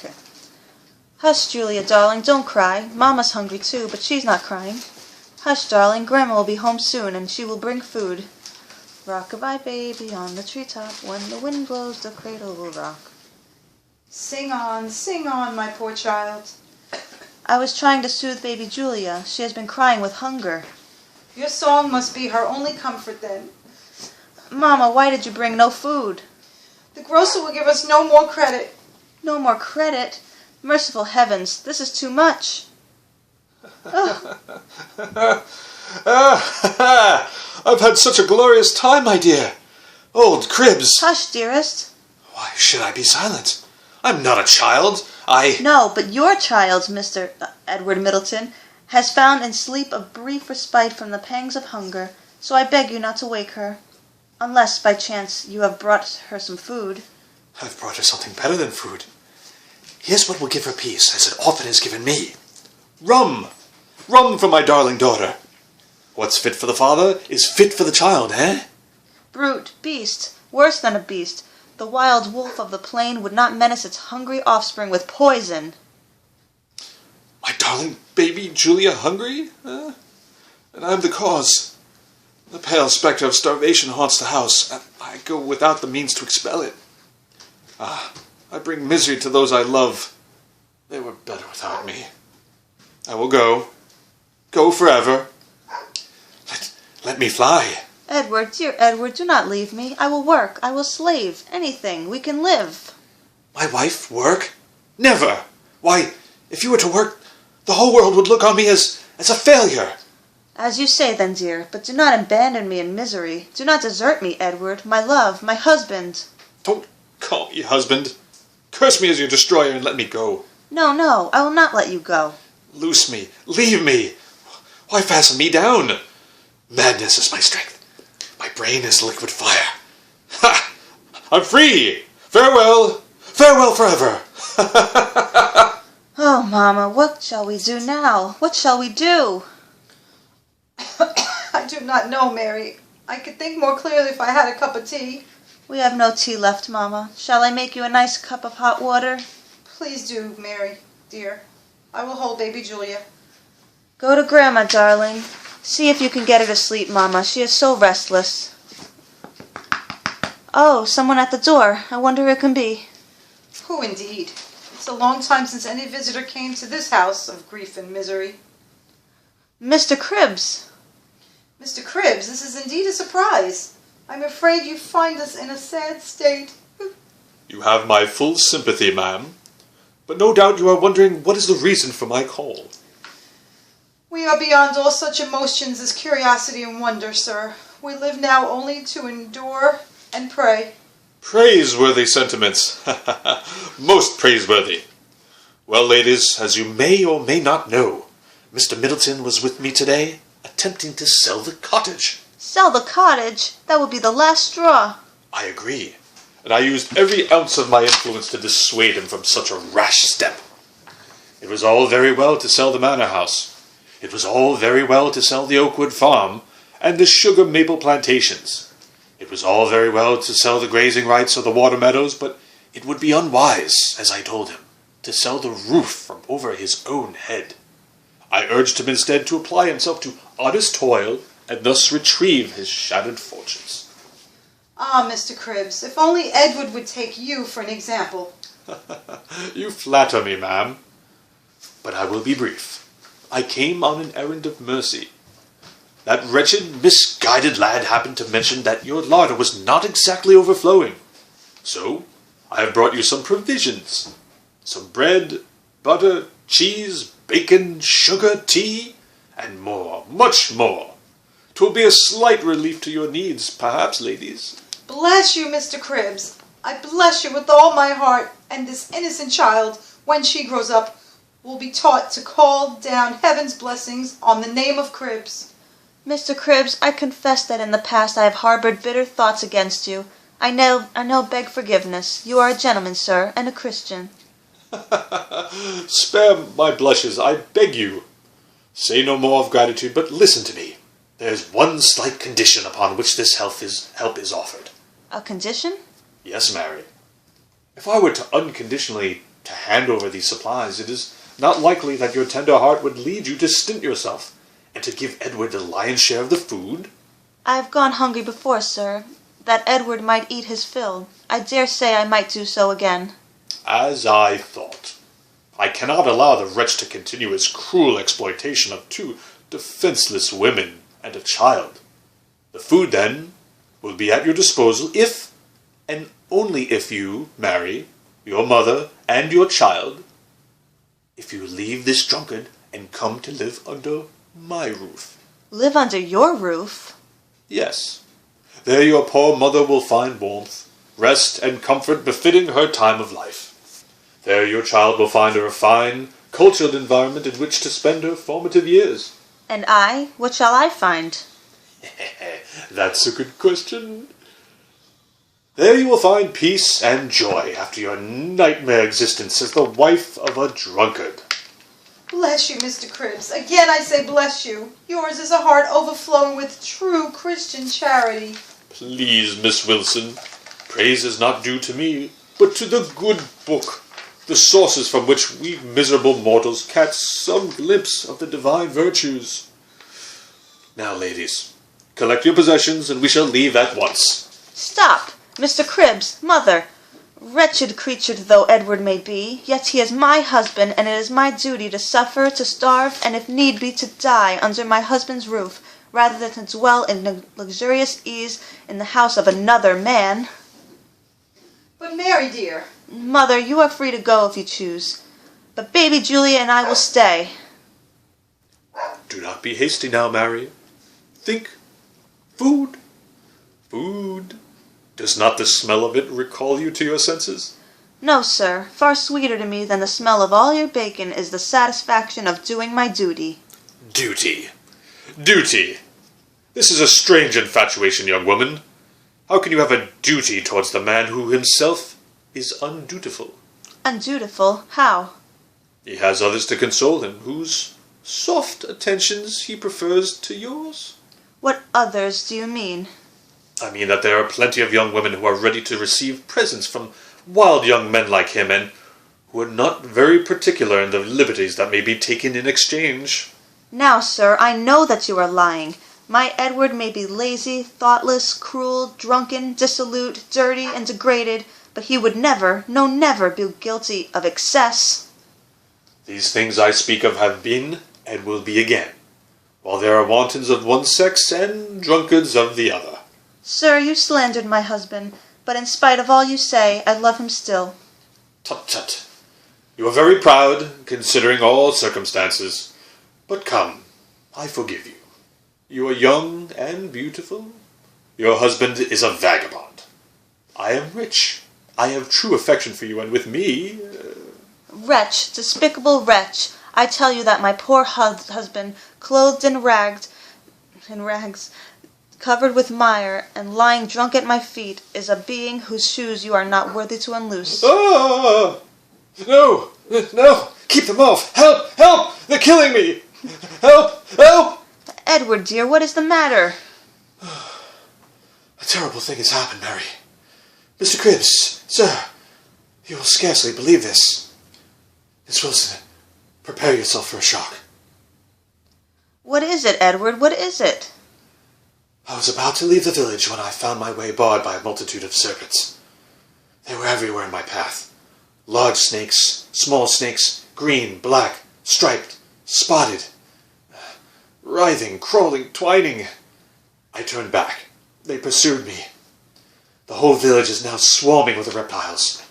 Okay. Hush, Julia, darling, don't cry. Mama's hungry too, but she's not crying. Hush, darling, Grandma will be home soon, and she will bring food. Rock-a-bye, baby, on the treetop. When the wind blows, the cradle will rock. Sing on, my poor child. I was trying to soothe baby Julia. She has been crying with hunger. Your song must be her only comfort then. Mama, why did you bring no food? The grocer will give us no more credit. No more credit? Merciful heavens, this is too much. I've had such a glorious time, my dear. Old Cribs. Hush, dearest. Why should I be silent? I'm not a child. No, but your child, Mr. Edward Middleton, has found in sleep a brief respite from the pangs of hunger, so I beg you not to wake her. Unless, by chance, you have brought her some food. I've brought her something better than food. Here's what will give her peace, as it often has given me. Rum! Rum for my darling daughter. What's fit for the father is fit for the child, eh? Brute, beast, worse than a beast. The wild wolf of the plain would not menace its hungry offspring with poison. My darling baby Julia hungry? And I'm the cause. The pale spectre of starvation haunts the house, and I go without the means to expel it. I bring misery to those I love. They were better without me. I will go. Go forever. Let me fly. Edward, dear Edward, do not leave me. I will work. I will slave. Anything. We can live. My wife work? Never. Why, if you were to work, the whole world would look on me as a failure. As you say, then, dear, but do not abandon me in misery. Do not desert me, Edward, my love, my husband. Don't call me husband. Curse me as your destroyer and let me go. No, no, I will not let you go. Loose me. Leave me. Why fasten me down? Madness is my strength. My brain is liquid fire. Ha! I'm free! Farewell! Farewell forever! Oh, Mama, what shall we do now? What shall we do? I do not know, Mary. I could think more clearly if I had a cup of tea. We have no tea left, Mama. Shall I make you a nice cup of hot water? Please do, Mary, dear. I will hold baby Julia. Go to Grandma, darling. See if you can get her to sleep, Mama. She is so restless. Oh, someone at the door. I wonder who it can be. Who indeed? It's a long time since any visitor came to this house of grief and misery. Mr. Cribs. Mr. Cribs, this is indeed a surprise. I'm afraid you find us in a sad state. You have my full sympathy, ma'am. But no doubt you are wondering what is the reason for my call. We are beyond all such emotions as curiosity and wonder, sir. We live now only to endure and pray. Praiseworthy sentiments. Most praiseworthy. Well, ladies, as you may or may not know, Mr. Middleton was with me today, attempting to sell the cottage. Sell the cottage? That would be the last straw. I agree, and I used every ounce of my influence to dissuade him from such a rash step. It was all very well to sell the manor house. It was all very well to sell the Oakwood farm and the sugar maple plantations. It was all very well to sell the grazing rights of the water meadows, but it would be unwise, as I told him, to sell the roof from over his own head. I urged him instead to apply himself to honest toil and thus retrieve his shattered fortunes. Ah, Mr. Cribs, if only Edward would take you for an example. You flatter me, ma'am. But I will be brief. I came on an errand of mercy. That wretched, misguided lad happened to mention that your larder was not exactly overflowing. So, I have brought you some provisions. Some bread, butter, cheese, bacon, sugar, tea, and more, much more. 'Twill be a slight relief to your needs, perhaps, ladies. Bless you, Mr. Cribs. I bless you with all my heart, and this innocent child, when she grows up, will be taught to call down heaven's blessings on the name of Cribs. Mr. Cribs, I confess that in the past I have harbored bitter thoughts against you. I now beg forgiveness. You are a gentleman, sir, and a Christian. Spare my blushes, I beg you. Say no more of gratitude, but listen to me. There is one slight condition upon which this help is offered. A condition? Yes, Mary. If I were to unconditionally to hand over these supplies, it is not likely that your tender heart would lead you to stint yourself, and to give Edward the lion's share of the food. I have gone hungry before, sir, that Edward might eat his fill. I dare say I might do so again. As I thought. I cannot allow the wretch to continue his cruel exploitation of two defenseless women and a child. The food, then, will be at your disposal if, and only if you marry your mother and your child, if you leave this drunkard and come to live under my roof. Live under your roof? Yes. There your poor mother will find warmth, rest, and comfort befitting her time of life. There your child will find a refined, cultured environment in which to spend her formative years. And I? What shall I find? That's a good question. There you will find peace and joy after your nightmare existence as the wife of a drunkard. Bless you, Mr. Cribbs. Again I say bless you. Yours is a heart overflowing with true Christian charity. Please, Miss Wilson, praise is not due to me, but to the good book, the sources from which we miserable mortals catch some glimpse of the divine virtues. Now, ladies, collect your possessions, and we shall leave at once. Stop! Mr. Cribbs, mother! Wretched creature though Edward may be, yet he is my husband, and it is my duty to suffer, to starve, and if need be to die under my husband's roof, rather than to dwell in luxurious ease in the house of another man. But Mary, dear. Mother, you are free to go if you choose, but baby Julia and I will stay. Do not be hasty now, Mary. Think. Food. Food. Does not the smell of it recall you to your senses? No, sir. Far sweeter to me than the smell of all your bacon is the satisfaction of doing my duty. Duty. Duty. This is a strange infatuation, young woman. How can you have a duty towards the man who himself is undutiful? Undutiful? How? He has others to console him, whose soft attentions he prefers to yours. What others do you mean? I mean that there are plenty of young women who are ready to receive presents from wild young men like him, and who are not very particular in the liberties that may be taken in exchange. Now, sir, I know that you are lying. My Edward may be lazy, thoughtless, cruel, drunken, dissolute, dirty, and degraded, but he would never, no never, be guilty of excess. These things I speak of have been, and will be again, while there are wantons of one sex and drunkards of the other. Sir, you slandered my husband, but in spite of all you say, I love him still. Tut tut. You are very proud, considering all circumstances. But come, I forgive you. You are young and beautiful. Your husband is a vagabond. I am rich. I have true affection for you, and with me... Wretch, despicable wretch, I tell you that my poor husband, clothed in rags, covered with mire, and lying drunk at my feet, is a being whose shoes you are not worthy to unloose. Ah! No! No! Keep them off! Help! Help! They're killing me! Help! Help! Edward, dear, what is the matter? A terrible thing has happened, Mary. Mr. Cribbs, sir, you will scarcely believe this. Miss Wilson, prepare yourself for a shock. What is it, Edward? What is it? I was about to leave the village when I found my way barred by a multitude of serpents. They were everywhere in my path. Large snakes, small snakes, green, black, striped, spotted, writhing, crawling, twining. I turned back. They pursued me. The whole village is now swarming with the reptiles.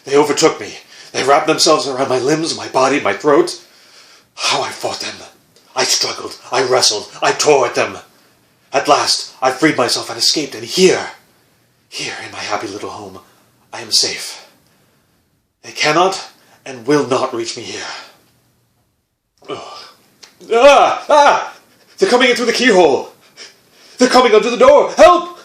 They overtook me. They wrapped themselves around my limbs, my body, my throat. How I fought them. I struggled. I wrestled. I tore at them. At last, I freed myself and escaped, and here in my happy little home, I am safe. They cannot and will not reach me here. Ugh. Ah! Ah! They're coming in through the keyhole. They're coming under the door. Help!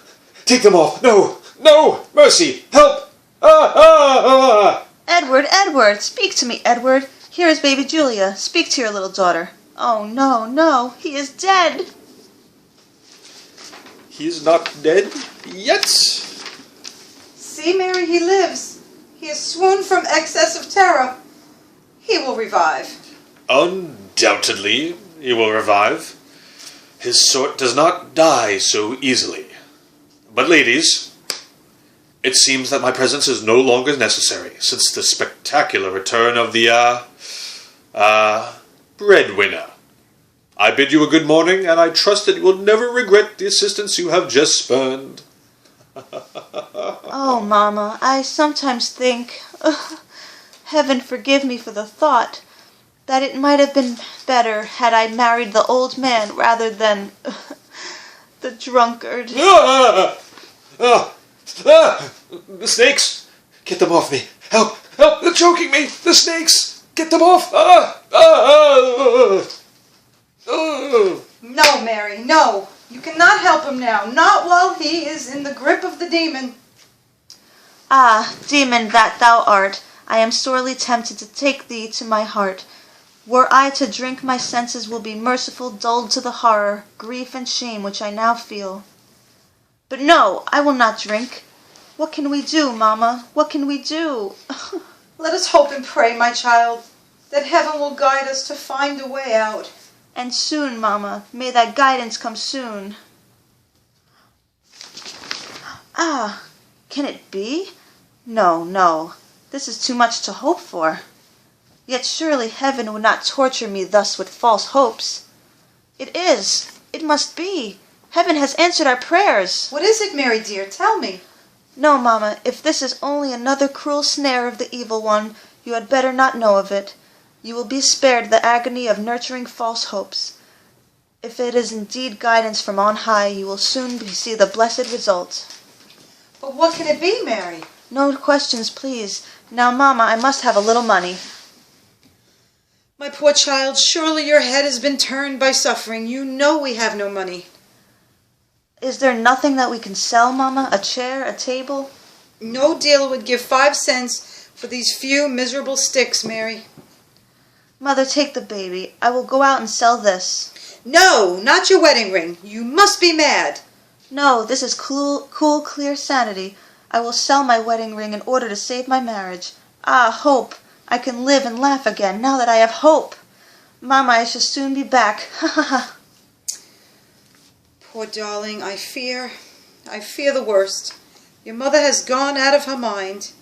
Take them off. No! No! Mercy! Help! Ah! Ah! Ah! Edward, Edward! Speak to me, Edward. Here is baby Julia. Speak to your little daughter. Oh, no, no. He is dead. He is not dead yet. See, Mary, he lives. He has swooned from excess of terror. He will revive. Undoubtedly, he will revive. His sort does not die so easily. But ladies, it seems that my presence is no longer necessary, since the spectacular return of the, breadwinner. I bid you a good morning, and I trust that you will never regret the assistance you have just spurned. Oh, Mama, I sometimes think, heaven forgive me for the thought, that it might have been better had I married the old man rather than the drunkard. The snakes! Get them off me! Help! Help! They're choking me! The snakes! Get them off! No, Mary, no. You cannot help him now, not while he is in the grip of the demon. Ah, demon that thou art, I am sorely tempted to take thee to my heart. Were I to drink, my senses will be merciful, dulled to the horror, grief, and shame which I now feel. But no, I will not drink. What can we do, Mamma? What can we do? Let us hope and pray, my child, that heaven will guide us to find a way out. And soon, Mamma, may that guidance come soon. Ah, can it be? No, no, this is too much to hope for. Yet surely heaven would not torture me thus with false hopes. It is. It must be. Heaven has answered our prayers. What is it, Mary dear? Tell me. No, Mamma, if this is only another cruel snare of the evil one, you had better not know of it. You will be spared the agony of nurturing false hopes. If it is indeed guidance from on high, you will soon see the blessed result. But what can it be, Mary? No questions, please. Now, Mamma, I must have a little money. My poor child, surely your head has been turned by suffering. You know we have no money. Is there nothing that we can sell, Mamma? A chair, a table? No dealer would give 5 cents for these few miserable sticks, Mary. Mother, take the baby. I will go out and sell this. No, not your wedding ring. You must be mad. No, this is cool, clear sanity. I will sell my wedding ring in order to save my marriage. Ah, hope! I can live and laugh again now that I have hope. Mamma, I shall soon be back. Ha ha ha. Poor darling, I fear the worst. Your mother has gone out of her mind.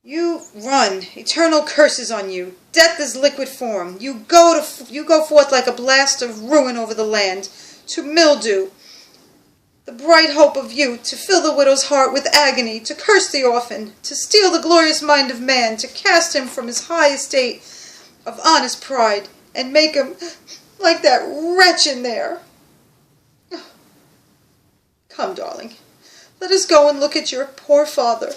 You run. Eternal curses on you. Death is liquid form. You go forth like a blast of ruin over the land, to mildew the bright hope of youth, to fill the widow's heart with agony, to curse the orphan, to steal the glorious mind of man, to cast him from his high estate of honest pride, and make him like that wretch in there. Come, darling, let us go and look at your poor father.